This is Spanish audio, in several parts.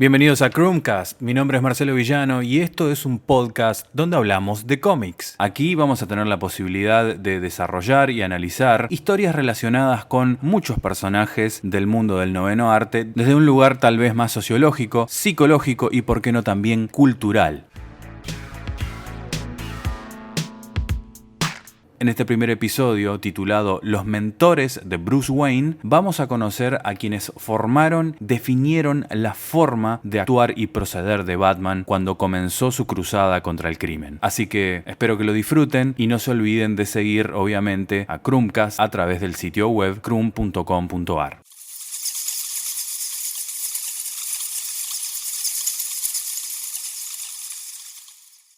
Bienvenidos a Chromecast, mi nombre es Marcelo Villano y esto es un podcast donde hablamos de cómics. Aquí vamos a tener la posibilidad de desarrollar y analizar historias relacionadas con muchos personajes del mundo del noveno arte desde un lugar tal vez más sociológico, psicológico y por qué no también cultural. En este primer episodio, titulado Los mentores de Bruce Wayne, vamos a conocer a quienes formaron, definieron la forma de actuar y proceder de Batman cuando comenzó su cruzada contra el crimen. Así que espero que lo disfruten y no se olviden de seguir, obviamente, a Chromecast a través del sitio web chrome.com.ar.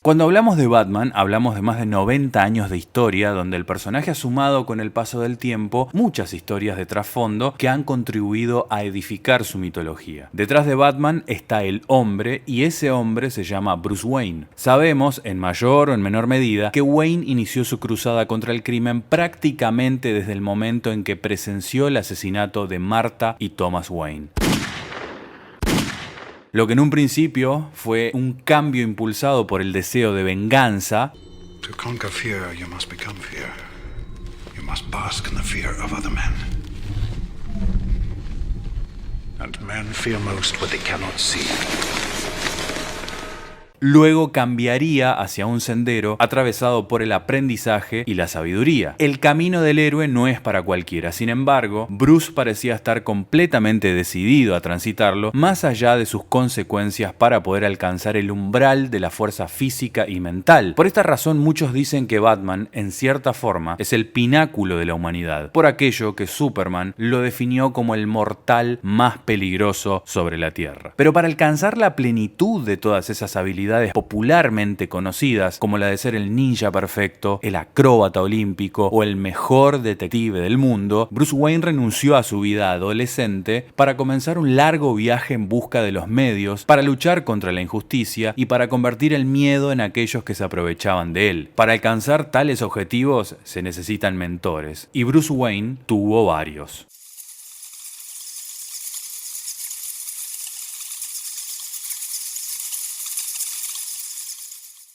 Cuando hablamos de Batman, hablamos de más de 90 años de historia, donde el personaje ha sumado con el paso del tiempo muchas historias de trasfondo que han contribuido a edificar su mitología. Detrás de Batman está el hombre, y ese hombre se llama Bruce Wayne. Sabemos, en mayor o en menor medida, que Wayne inició su cruzada contra el crimen prácticamente desde el momento en que presenció el asesinato de Martha y Thomas Wayne. Lo que en un principio fue un cambio impulsado por el deseo de venganza, To conquer fear, you must become fear. You must bask in the fear of other men. And men fear most what they cannot see. luego cambiaría hacia un sendero atravesado por el aprendizaje y la sabiduría. El camino del héroe no es para cualquiera, sin embargo, Bruce parecía estar completamente decidido a transitarlo más allá de sus consecuencias para poder alcanzar el umbral de la fuerza física y mental. Por esta razón, muchos dicen que Batman, en cierta forma, es el pináculo de la humanidad, por aquello que Superman lo definió como el mortal más peligroso sobre la Tierra. Pero para alcanzar la plenitud de todas esas habilidades popularmente conocidas, como la de ser el ninja perfecto, el acróbata olímpico o el mejor detective del mundo, Bruce Wayne renunció a su vida adolescente para comenzar un largo viaje en busca de los medios para luchar contra la injusticia y para convertir el miedo en aquellos que se aprovechaban de él. Para alcanzar tales objetivos se necesitan mentores, y Bruce Wayne tuvo varios.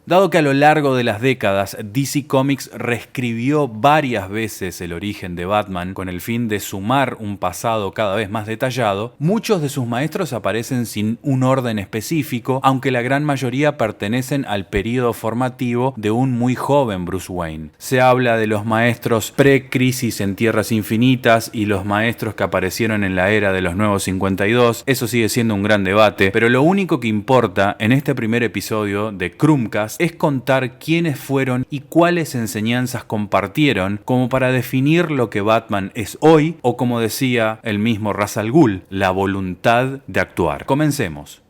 Dado que a lo largo de las décadas DC Comics reescribió varias veces el origen de Batman con el fin de sumar un pasado cada vez más detallado, muchos de sus maestros aparecen sin un orden específico, aunque la gran mayoría pertenecen al periodo formativo de un muy joven Bruce Wayne. Se habla de los maestros pre-Crisis en Tierras Infinitas y los maestros que aparecieron en la era de los Nuevos 52, eso sigue siendo un gran debate, pero lo único que importa en este primer episodio de Chromecast es contar quiénes fueron y cuáles enseñanzas compartieron como para definir lo que Batman es hoy, o como decía el mismo Ra's al Ghul, la voluntad de actuar. Comencemos.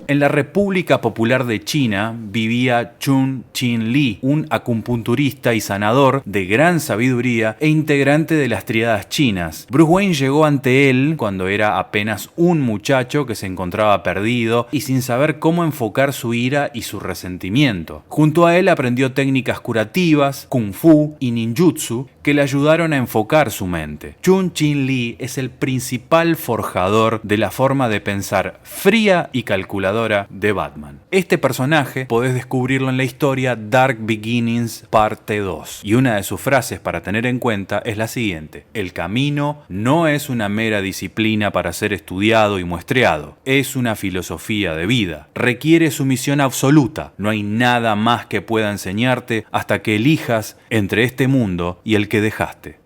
En la República Popular de China vivía Chun Chin Li, un acupunturista y sanador de gran sabiduría e integrante de las tríadas chinas. Bruce Wayne llegó ante él cuando era apenas un muchacho que se encontraba perdido y sin saber cómo enfocar su ira y su resentimiento. Junto a él aprendió técnicas curativas, kung fu y ninjutsu que le ayudaron a enfocar su mente. Chun Chin Li es el principal forjador de la forma de pensar fría y calculadora de Batman. Este personaje podés descubrirlo en la historia Dark Beginnings parte 2, y una de sus frases para tener en cuenta es la siguiente: el camino no es una mera disciplina para ser estudiado y muestreado, es una filosofía de vida, requiere sumisión absoluta, no hay nada más que pueda enseñarte hasta que elijas entre este mundo y el que dejaste.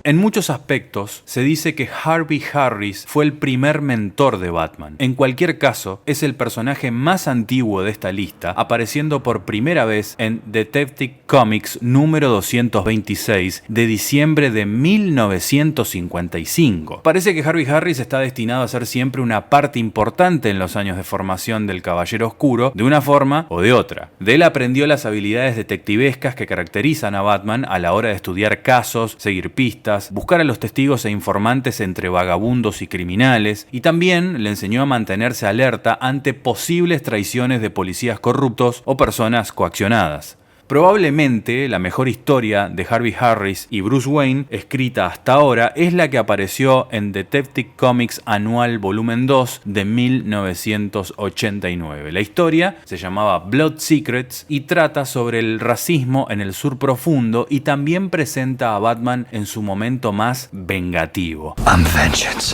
En muchos aspectos, se dice que Harvey Harris fue el primer mentor de Batman. En cualquier caso, es el personaje más antiguo de esta lista, apareciendo por primera vez en Detective Comics número 226 de diciembre de 1955. Parece que Harvey Harris está destinado a ser siempre una parte importante en los años de formación del Caballero Oscuro, de una forma o de otra. De él aprendió las habilidades detectivescas que caracterizan a Batman a la hora de estudiar casos, seguir pistas, buscar a los testigos e informantes entre vagabundos y criminales, y también le enseñó a mantenerse alerta ante posibles traiciones de policías corruptos o personas coaccionadas. Probablemente la mejor historia de Harvey Harris y Bruce Wayne escrita hasta ahora es la que apareció en Detective Comics Anual Volumen 2 de 1989. La historia se llamaba Blood Secrets y trata sobre el racismo en el sur profundo y también presenta a Batman en su momento más vengativo.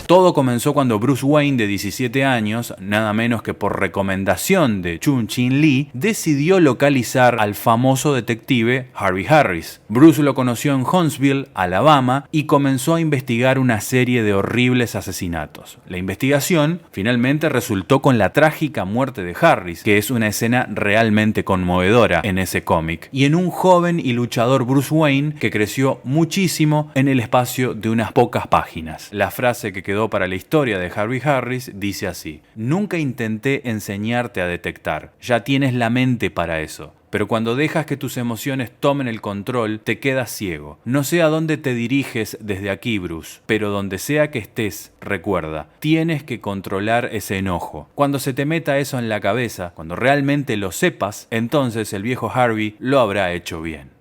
Todo comenzó cuando Bruce Wayne, de 17 años, nada menos que por recomendación de Chun Chin Lee, decidió localizar al famoso detective Harvey Harris. Bruce lo conoció en Huntsville, Alabama, y comenzó a investigar una serie de horribles asesinatos. La investigación finalmente resultó con la trágica muerte de Harris, que es una escena realmente conmovedora en ese cómic, y en un joven y luchador Bruce Wayne que creció muchísimo en el espacio de unas pocas páginas. La frase que quedó para la historia de Harvey Harris dice así: "Nunca intenté enseñarte a detectar, ya tienes la mente para eso. Pero cuando dejas que tus emociones tomen el control, te quedas ciego. No sé a dónde te diriges desde aquí, Bruce, pero donde sea que estés, recuerda, tienes que controlar ese enojo. Cuando se te meta eso en la cabeza, cuando realmente lo sepas, entonces el viejo Harvey lo habrá hecho bien".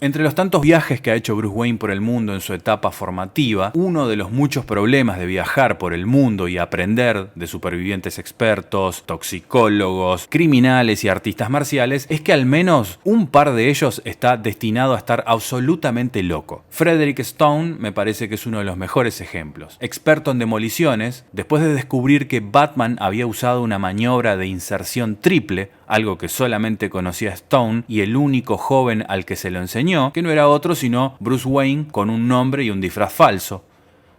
Entre los tantos viajes que ha hecho Bruce Wayne por el mundo en su etapa formativa, uno de los muchos problemas de viajar por el mundo y aprender de supervivientes expertos, toxicólogos, criminales y artistas marciales es que al menos un par de ellos está destinado a estar absolutamente loco. Frederick Stone me parece que es uno de los mejores ejemplos. Experto en demoliciones, después de descubrir que Batman había usado una maniobra de inserción triple, algo que solamente conocía Stone y el único joven al que se lo enseñó, que no era otro sino Bruce Wayne con un nombre y un disfraz falso.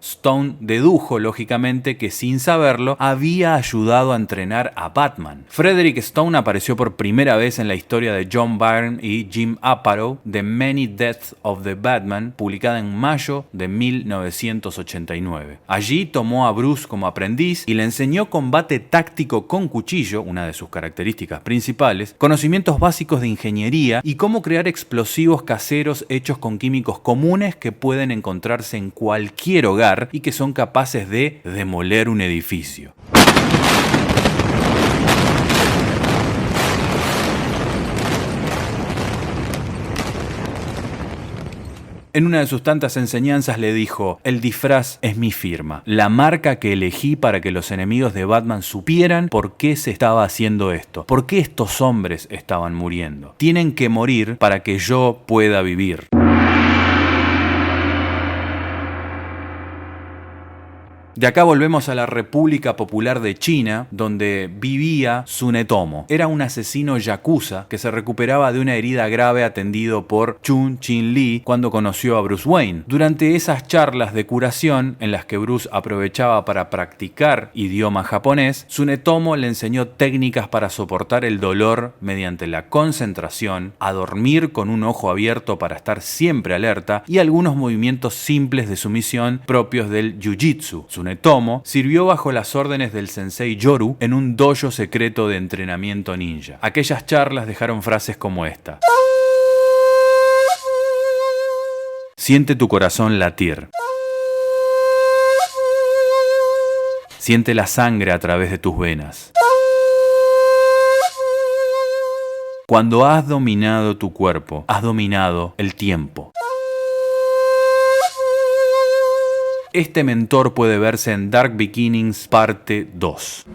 Stone dedujo, lógicamente, que sin saberlo había ayudado a entrenar a Batman. Frederick Stone apareció por primera vez en la historia de John Byrne y Jim Apatow, The Many Deaths of the Batman, publicada en mayo de 1989. Allí tomó a Bruce como aprendiz y le enseñó combate táctico con cuchillo, una de sus características principales, conocimientos básicos de ingeniería y cómo crear explosivos caseros hechos con químicos comunes que pueden encontrarse en cualquier hogar y que son capaces de demoler un edificio. En una de sus tantas enseñanzas le dijo: "El disfraz es mi firma, la marca que elegí para que los enemigos de Batman supieran por qué se estaba haciendo esto, por qué estos hombres estaban muriendo. Tienen que morir para que yo pueda vivir". De acá volvemos a la República Popular de China, donde vivía Tsunetomo. Era un asesino yakuza que se recuperaba de una herida grave atendido por Chun Chin Lee cuando conoció a Bruce Wayne. Durante esas charlas de curación, en las que Bruce aprovechaba para practicar idioma japonés, Tsunetomo le enseñó técnicas para soportar el dolor mediante la concentración, a dormir con un ojo abierto para estar siempre alerta y algunos movimientos simples de sumisión propios del jiu-jitsu. Tsunetomo sirvió bajo las órdenes del sensei Yoru en un dojo secreto de entrenamiento ninja. Aquellas charlas dejaron frases como esta: "Siente tu corazón latir. Siente la sangre a través de tus venas. Cuando has dominado tu cuerpo, has dominado el tiempo". Este mentor puede verse en Dark Beginnings parte 2.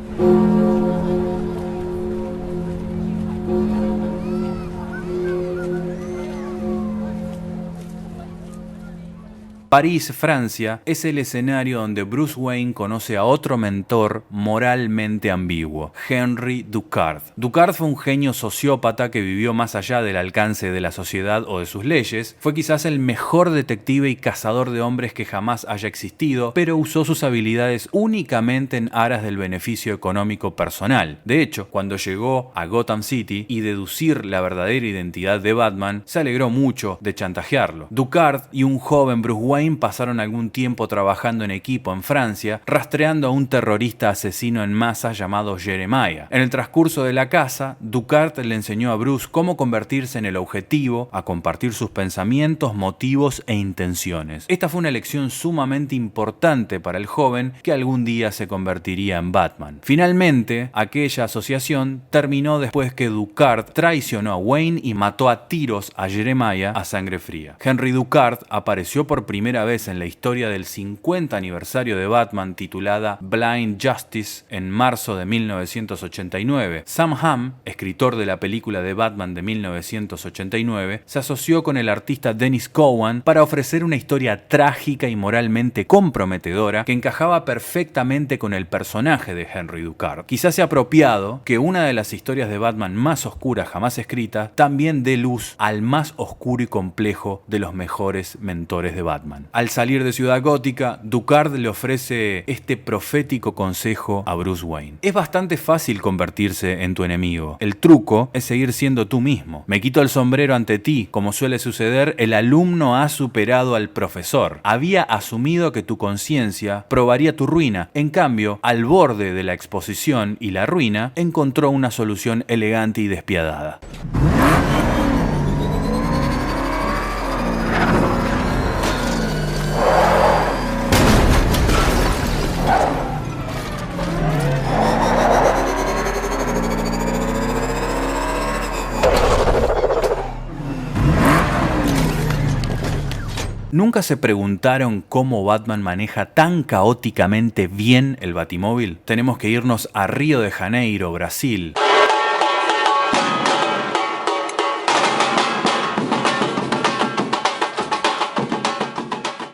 París, Francia, es el escenario donde Bruce Wayne conoce a otro mentor moralmente ambiguo, Henry Ducard. Ducard fue un genio sociópata que vivió más allá del alcance de la sociedad o de sus leyes. Fue quizás el mejor detective y cazador de hombres que jamás haya existido, pero usó sus habilidades únicamente en aras del beneficio económico personal. De hecho, cuando llegó a Gotham City y deducir la verdadera identidad de Batman, se alegró mucho de chantajearlo. Ducard y un joven Bruce Wayne pasaron algún tiempo trabajando en equipo en Francia, rastreando a un terrorista asesino en masa llamado Jeremiah. En el transcurso de la caza, Ducard le enseñó a Bruce cómo convertirse en el objetivo, a compartir sus pensamientos, motivos e intenciones. Esta fue una lección sumamente importante para el joven que algún día se convertiría en Batman. Finalmente, aquella asociación terminó después que Ducard traicionó a Wayne y mató a tiros a Jeremiah a sangre fría. Henry Ducard apareció por primera vez en la historia del 50 aniversario de Batman titulada Blind Justice en marzo de 1989. Sam Hamm, escritor de la película de Batman de 1989, se asoció con el artista Dennis Cowan para ofrecer una historia trágica y moralmente comprometedora que encajaba perfectamente con el personaje de Henry Ducard. Quizás sea apropiado que una de las historias de Batman más oscuras jamás escritas también dé luz al más oscuro y complejo de los mejores mentores de Batman. Al salir de Ciudad Gótica, Ducard le ofrece este profético consejo a Bruce Wayne. Es bastante fácil convertirse en tu enemigo. El truco es seguir siendo tú mismo. Me quito el sombrero ante ti. Como suele suceder, el alumno ha superado al profesor. Había asumido que tu conciencia probaría tu ruina. En cambio, al borde de la exposición y la ruina, encontró una solución elegante y despiadada. ¿Nunca se preguntaron cómo Batman maneja tan caóticamente bien el Batimóvil? Tenemos que irnos a Río de Janeiro, Brasil.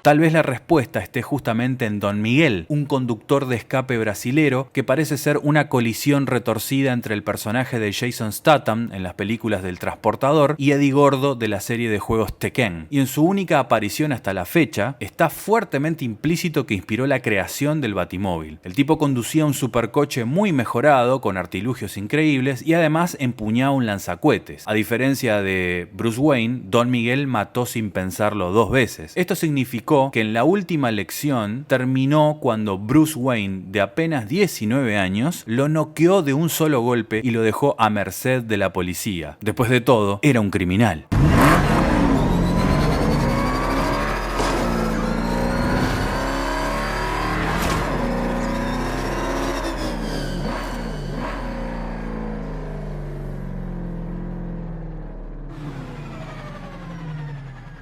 Tal vez la respuesta esté justamente en Don Miguel, un conductor de escape brasilero que parece ser una colisión retorcida entre el personaje de Jason Statham en las películas del Transportador y Eddie Gordo de la serie de juegos Tekken. Y en su única aparición hasta la fecha, está fuertemente implícito que inspiró la creación del Batimóvil. El tipo conducía un supercoche muy mejorado, con artilugios increíbles y además empuñaba un lanzacohetes. A diferencia de Bruce Wayne, Don Miguel mató sin pensarlo 2 veces. Esto significó que en la última lección terminó cuando Bruce Wayne, de apenas 19 años, lo noqueó de un solo golpe y lo dejó a merced de la policía. Después de todo, era un criminal.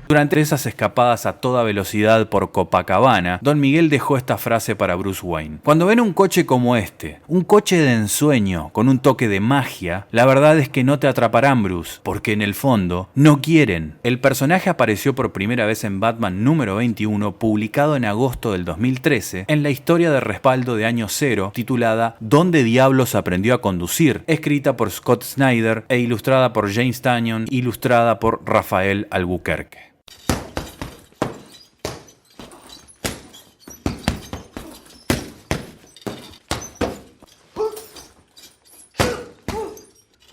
Durante esas escapadas a toda velocidad por Copacabana, Don Miguel dejó esta frase para Bruce Wayne. Cuando ven un coche como este, un coche de ensueño con un toque de magia, la verdad es que no te atraparán, Bruce, porque en el fondo no quieren. El personaje apareció por primera vez en Batman número 21, publicado en agosto del 2013, en la historia de respaldo de Año Cero, titulada ¿Dónde diablos aprendió a conducir?, escrita por Scott Snyder e ilustrada por James Tynion, ilustrada por Rafael Albuquerque.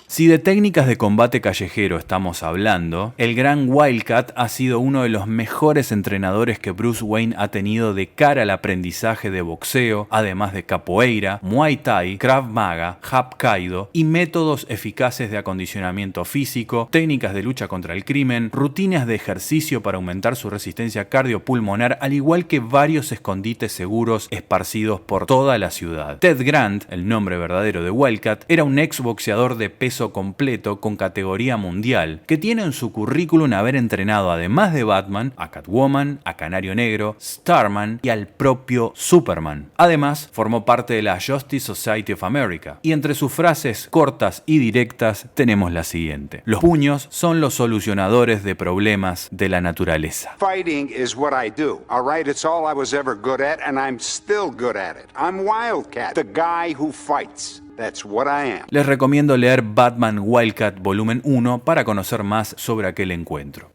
Si de técnicas de combate callejero estamos hablando, el gran Wildcat ha sido uno de los mejores entrenadores que Bruce Wayne ha tenido de cara al aprendizaje de boxeo, además de capoeira, muay thai, krav maga, hapkido y métodos eficaces de acondicionamiento físico, técnicas de lucha contra el crimen, rutinas de ejercicio para aumentar su resistencia cardiopulmonar, al igual que varios escondites seguros esparcidos por toda la ciudad. Ted Grant, el nombre verdadero de Wildcat, era un ex boxeador de peso peso completo con categoría mundial, que tiene en su currículum haber entrenado además de Batman, a Catwoman, a Canario Negro, Starman y al propio Superman. Además, formó parte de la Justice Society of America, y entre sus frases cortas y directas tenemos la siguiente: los puños son los solucionadores de problemas de la naturaleza. Fighting is what I do, all right? It's all I was ever good at, and I'm still good at it. I'm Wildcat, the guy who fights. That's what I am. Les recomiendo leer Batman Wildcat Volumen 1 para conocer más sobre aquel encuentro.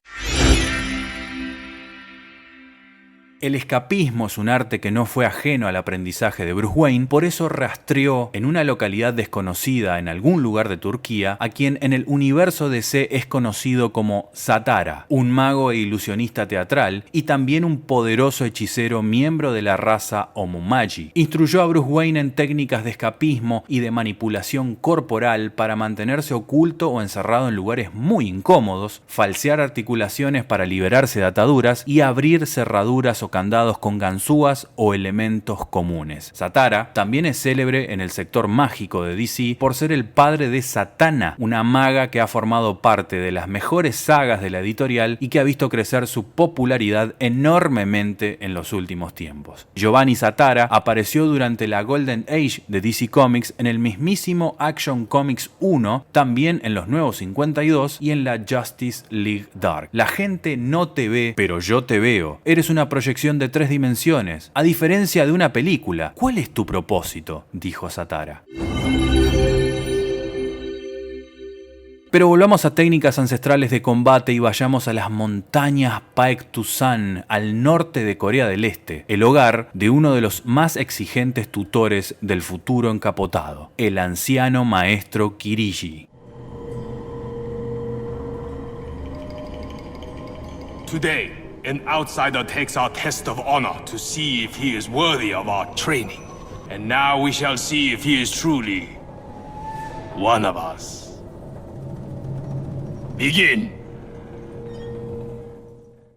El escapismo es un arte que no fue ajeno al aprendizaje de Bruce Wayne, por eso rastreó en una localidad desconocida en algún lugar de Turquía a quien en el universo DC es conocido como Zatara, un mago e ilusionista teatral y también un poderoso hechicero miembro de la raza Omumaji. Instruyó a Bruce Wayne en técnicas de escapismo y de manipulación corporal para mantenerse oculto o encerrado en lugares muy incómodos, falsear articulaciones para liberarse de ataduras y abrir cerraduras o candados con ganzúas o elementos comunes. Zatara también es célebre en el sector mágico de DC por ser el padre de Zatanna, una maga que ha formado parte de las mejores sagas de la editorial y que ha visto crecer su popularidad enormemente en los últimos tiempos. Giovanni Zatara apareció durante la Golden Age de DC Comics en el mismísimo Action Comics 1, también en los Nuevos 52 y en la Justice League Dark. La gente no te ve, pero yo te veo. Eres una proyección de 3 dimensiones, a diferencia de una película. ¿Cuál es tu propósito?, dijo Zatara. Pero volvamos a técnicas ancestrales de combate y vayamos a las montañas Paektusan, al norte de Corea del Este, el hogar de uno de los más exigentes tutores del futuro encapotado, el anciano maestro Kirigi. Today, an outsider takes our test of honor to see if he is worthy of our training. And now we shall see if he is truly one of us. Begin!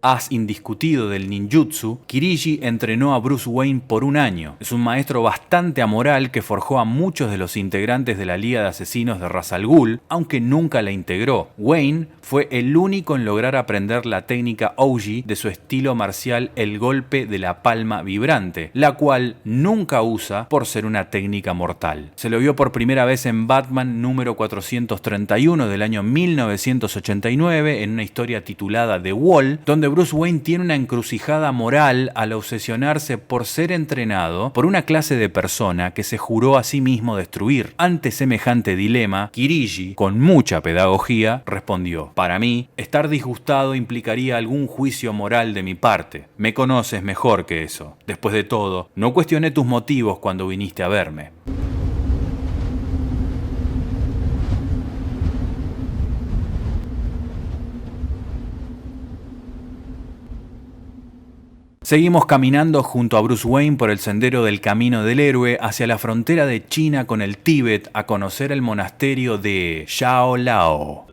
As indiscutido del ninjutsu, Kirigi entrenó a Bruce Wayne por 1 año. Es un maestro bastante amoral que forjó a muchos de los integrantes de la Liga de Asesinos de Ra's al Ghul, aunque nunca la integró. Wayne fue el único en lograr aprender la técnica Ouji de su estilo marcial, el golpe de la palma vibrante, la cual nunca usa por ser una técnica mortal. Se lo vio por primera vez en Batman número 431 del año 1989 en una historia titulada The Wall, donde Bruce Wayne tiene una encrucijada moral al obsesionarse por ser entrenado por una clase de persona que se juró a sí mismo destruir. Ante semejante dilema, Kirigi, con mucha pedagogía, respondió: para mí, estar disgustado implicaría algún juicio moral de mi parte. Me conoces mejor que eso. Después de todo, no cuestioné tus motivos cuando viniste a verme. Seguimos caminando junto a Bruce Wayne por el sendero del Camino del Héroe hacia la frontera de China con el Tíbet a conocer el monasterio de Shaolao.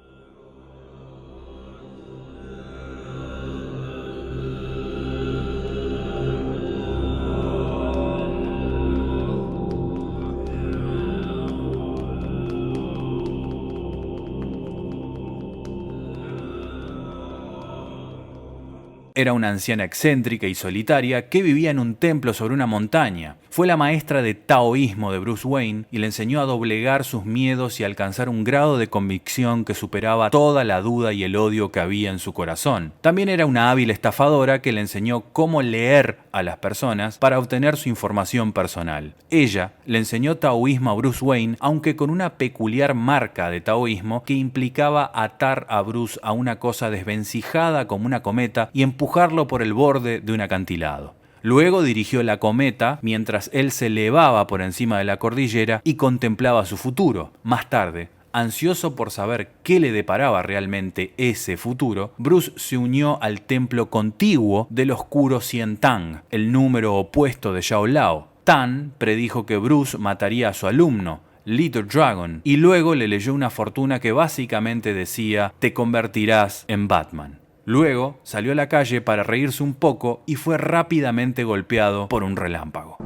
Era una anciana excéntrica y solitaria que vivía en un templo sobre una montaña. Fue la maestra de taoísmo de Bruce Wayne y le enseñó a doblegar sus miedos y alcanzar un grado de convicción que superaba toda la duda y el odio que había en su corazón. También era una hábil estafadora que le enseñó cómo leer a las personas para obtener su información personal. Ella le enseñó taoísmo a Bruce Wayne, aunque con una peculiar marca de taoísmo que implicaba atar a Bruce a una cosa desvencijada como una cometa y empujarlo por el borde de un acantilado. Luego dirigió la cometa mientras él se elevaba por encima de la cordillera y contemplaba su futuro. Más tarde, ansioso por saber qué le deparaba realmente ese futuro, Bruce se unió al templo contiguo del oscuro Cien Tang, el número opuesto de Shaolao. Tan predijo que Bruce mataría a su alumno, Little Dragon, y luego le leyó una fortuna que básicamente decía: te convertirás en Batman. Luego salió a la calle para reírse un poco y fue rápidamente golpeado por un relámpago.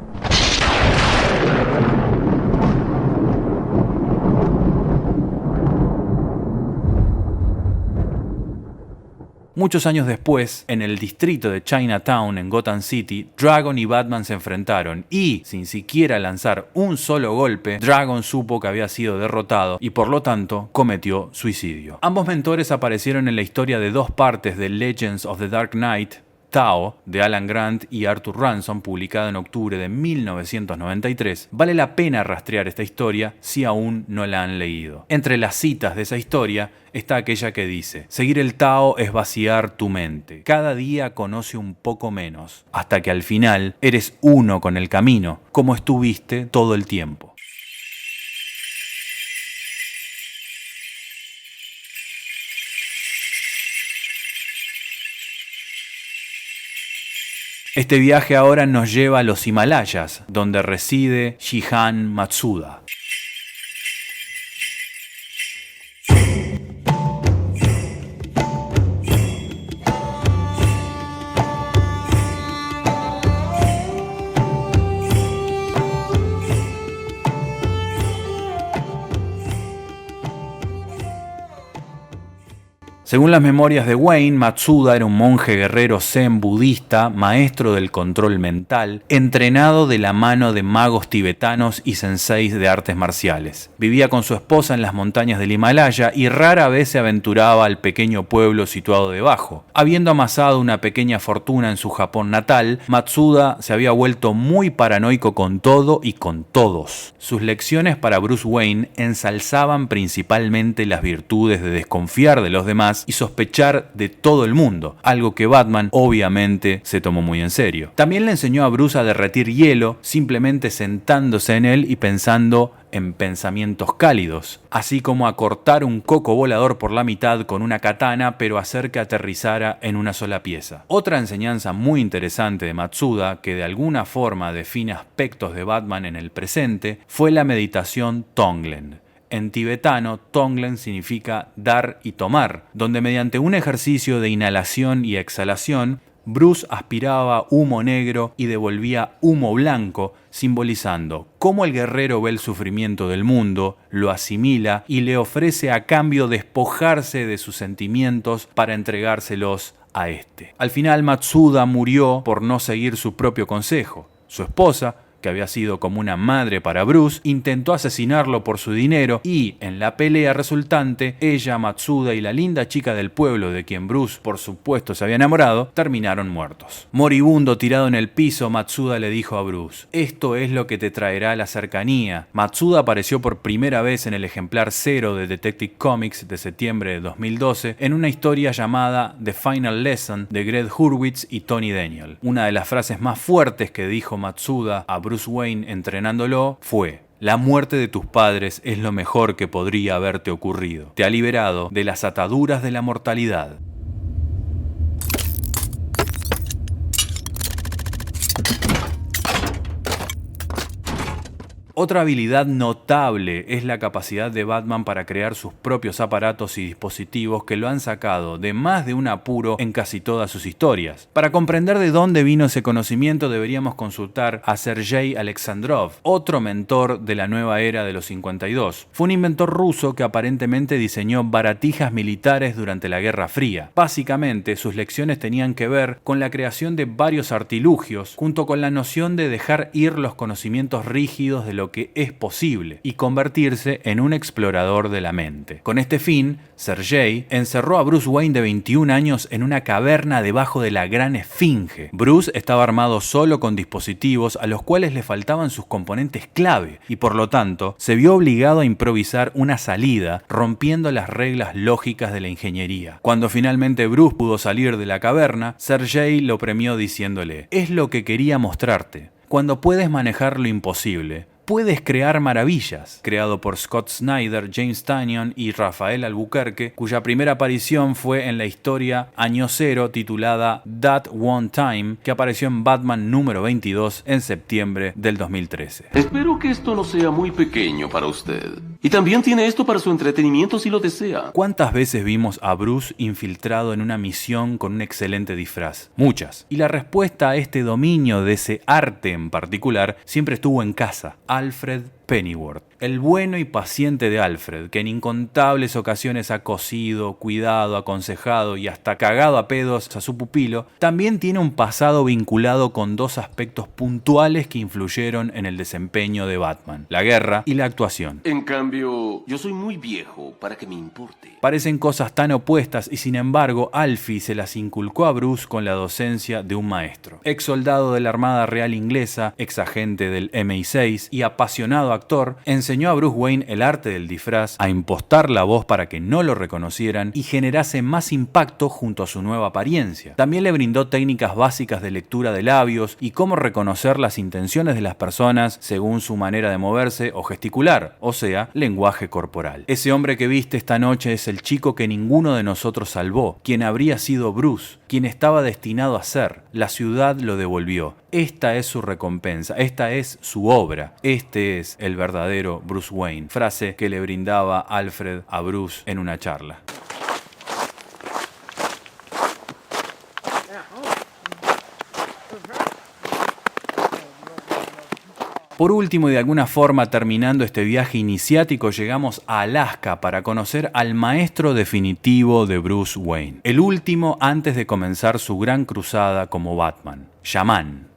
Muchos años después, en el distrito de Chinatown en Gotham City, Dragon y Batman se enfrentaron y, sin siquiera lanzar un solo golpe, Dragon supo que había sido derrotado y por lo tanto cometió suicidio. Ambos mentores aparecieron en la historia de dos partes de Legends of the Dark Knight, Tao, de Alan Grant y Arthur Ransom, publicado en octubre de 1993. Vale la pena rastrear esta historia si aún no la han leído. Entre las citas de esa historia está aquella que dice: seguir el Tao es vaciar tu mente. Cada día conoce un poco menos, hasta que al final eres uno con el camino, como estuviste todo el tiempo. Este viaje ahora nos lleva a los Himalayas, donde reside Shihan Matsuda. Según las memorias de Wayne, Matsuda era un monje guerrero zen budista, maestro del control mental, entrenado de la mano de magos tibetanos y senseis de artes marciales. Vivía con su esposa en las montañas del Himalaya y rara vez se aventuraba al pequeño pueblo situado debajo. Habiendo amasado una pequeña fortuna en su Japón natal, Matsuda se había vuelto muy paranoico con todo y con todos. Sus lecciones para Bruce Wayne ensalzaban principalmente las virtudes de desconfiar de los demás y sospechar de todo el mundo, algo que Batman obviamente se tomó muy en serio. También le enseñó a Bruce a derretir hielo simplemente sentándose en él y pensando en pensamientos cálidos, así como a cortar un coco volador por la mitad con una katana, pero hacer que aterrizara en una sola pieza. Otra enseñanza muy interesante de Matsuda, que de alguna forma define aspectos de Batman en el presente, fue la meditación Tonglen. En tibetano, Tonglen significa dar y tomar, donde mediante un ejercicio de inhalación y exhalación, Bruce aspiraba humo negro y devolvía humo blanco, simbolizando cómo el guerrero ve el sufrimiento del mundo, lo asimila y le ofrece a cambio despojarse de sus sentimientos para entregárselos a este. Al final, Matsuda murió por no seguir su propio consejo. Su esposa, que había sido como una madre para Bruce, intentó asesinarlo por su dinero y, en la pelea resultante, ella, Matsuda y la linda chica del pueblo de quien Bruce, por supuesto, se había enamorado, terminaron muertos. Moribundo, tirado en el piso, Matsuda le dijo a Bruce: esto es lo que te traerá la cercanía. Matsuda apareció por primera vez en el ejemplar 0 de Detective Comics de septiembre de 2012 en una historia llamada The Final Lesson de Greg Hurwitz y Tony Daniel. Una de las frases más fuertes que dijo Matsuda a Bruce Wayne entrenándolo fue: la muerte de tus padres es lo mejor que podría haberte ocurrido. Te ha liberado de las ataduras de la mortalidad. Otra habilidad notable es la capacidad de Batman para crear sus propios aparatos y dispositivos que lo han sacado de más de un apuro en casi todas sus historias. Para comprender de dónde vino ese conocimiento deberíamos consultar a Sergei Alexandrov, otro mentor de la nueva era de los 52. Fue un inventor ruso que aparentemente diseñó baratijas militares durante la Guerra Fría. Básicamente, sus lecciones tenían que ver con la creación de varios artilugios, junto con la noción de dejar ir los conocimientos rígidos de lo que es posible y convertirse en un explorador de la mente. Con este fin, Sergei encerró a Bruce Wayne de 21 años en una caverna debajo de la Gran Esfinge. Bruce estaba armado solo con dispositivos a los cuales le faltaban sus componentes clave y por lo tanto se vio obligado a improvisar una salida, rompiendo las reglas lógicas de la ingeniería. Cuando finalmente Bruce pudo salir de la caverna, Sergei lo premió diciéndole: es lo que quería mostrarte. Cuando puedes manejar lo imposible, puedes crear maravillas. Creado por Scott Snyder, James Tynion y Rafael Albuquerque, cuya primera aparición fue en la historia Año Cero titulada That One Time, que apareció en Batman número 22 en septiembre del 2013. Espero que esto no sea muy pequeño para usted. Y también tiene esto para su entretenimiento si lo desea. ¿Cuántas veces vimos a Bruce infiltrado en una misión con un excelente disfraz? Muchas. Y la respuesta a este dominio de ese arte en particular siempre estuvo en casa. Alfred Pennyworth, el bueno y paciente de Alfred, que en incontables ocasiones ha cosido, cuidado, aconsejado y hasta cagado a pedos a su pupilo, también tiene un pasado vinculado con dos aspectos puntuales que influyeron en el desempeño de Batman: la guerra y la actuación. En cambio, yo soy muy viejo para que me importe. Parecen cosas tan opuestas y sin embargo Alfie se las inculcó a Bruce con la docencia de un maestro. Ex soldado de la Armada Real Inglesa, ex agente del MI6 y apasionado actor, enseñó a Bruce Wayne el arte del disfraz, a impostar la voz para que no lo reconocieran y generase más impacto junto a su nueva apariencia. También le brindó técnicas básicas de lectura de labios y cómo reconocer las intenciones de las personas según su manera de moverse o gesticular, o sea, lenguaje corporal. Ese hombre que viste esta noche es el chico que ninguno de nosotros salvó, quien habría sido Bruce, quien estaba destinado a ser. La ciudad lo devolvió. Esta es su recompensa, esta es su obra, este es el verdadero Bruce Wayne, frase que le brindaba Alfred a Bruce en una charla. Por último y de alguna forma terminando este viaje iniciático, llegamos a Alaska para conocer al maestro definitivo de Bruce Wayne, el último antes de comenzar su gran cruzada como Batman, Shaman.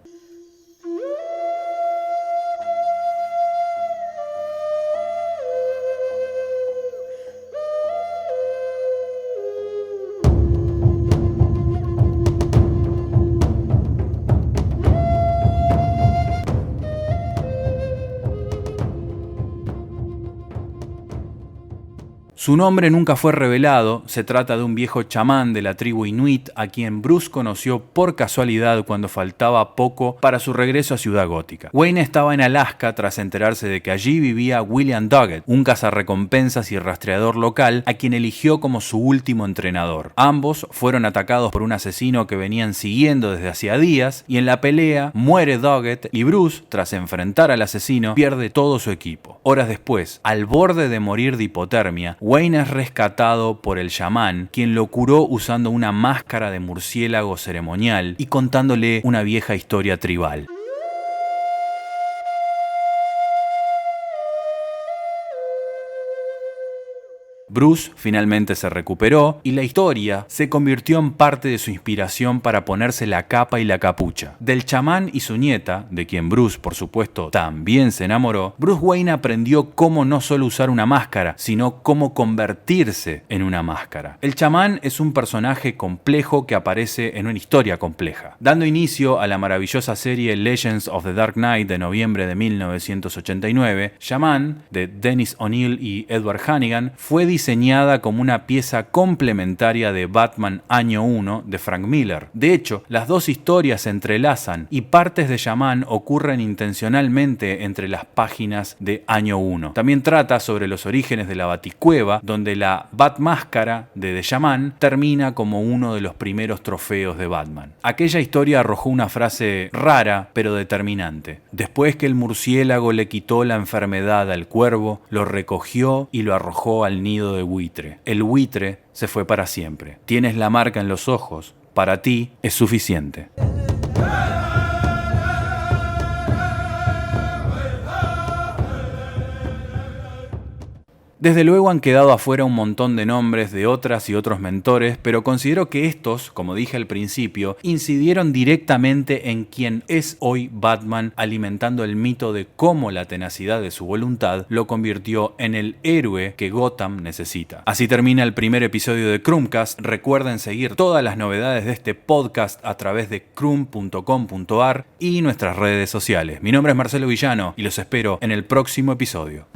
Su nombre nunca fue revelado, se trata de un viejo chamán de la tribu Inuit a quien Bruce conoció por casualidad cuando faltaba poco para su regreso a Ciudad Gótica. Wayne estaba en Alaska tras enterarse de que allí vivía William Doggett, un cazarrecompensas y rastreador local a quien eligió como su último entrenador. Ambos fueron atacados por un asesino que venían siguiendo desde hacía días y en la pelea muere Doggett y Bruce, tras enfrentar al asesino, pierde todo su equipo. Horas después, al borde de morir de hipotermia, Wayne es rescatado por el chamán, quien lo curó usando una máscara de murciélago ceremonial y contándole una vieja historia tribal. Bruce finalmente se recuperó y la historia se convirtió en parte de su inspiración para ponerse la capa y la capucha. Del chamán y su nieta, de quien Bruce por supuesto también se enamoró, Bruce Wayne aprendió cómo no solo usar una máscara, sino cómo convertirse en una máscara. El chamán es un personaje complejo que aparece en una historia compleja. Dando inicio a la maravillosa serie Legends of the Dark Knight de noviembre de 1989, Shaman, de Dennis O'Neil y Edward Hannigan, fue diseñada como una pieza complementaria de Batman Año 1 de Frank Miller. De hecho, las dos historias se entrelazan y partes de Shaman ocurren intencionalmente entre las páginas de Año 1. También trata sobre los orígenes de la Baticueva, donde la Batmáscara de The Shaman termina como uno de los primeros trofeos de Batman. Aquella historia arrojó una frase rara pero determinante. Después que el murciélago le quitó la enfermedad al cuervo, lo recogió y lo arrojó al nido de buitre. El buitre se fue para siempre. Tienes la marca en los ojos. Para ti es suficiente. Desde luego han quedado afuera un montón de nombres de otras y otros mentores, pero considero que estos, como dije al principio, incidieron directamente en quien es hoy Batman, alimentando el mito de cómo la tenacidad de su voluntad lo convirtió en el héroe que Gotham necesita. Así termina el primer episodio de Krumcast. Recuerden seguir todas las novedades de este podcast a través de krum.com.ar y nuestras redes sociales. Mi nombre es Marcelo Villano y los espero en el próximo episodio.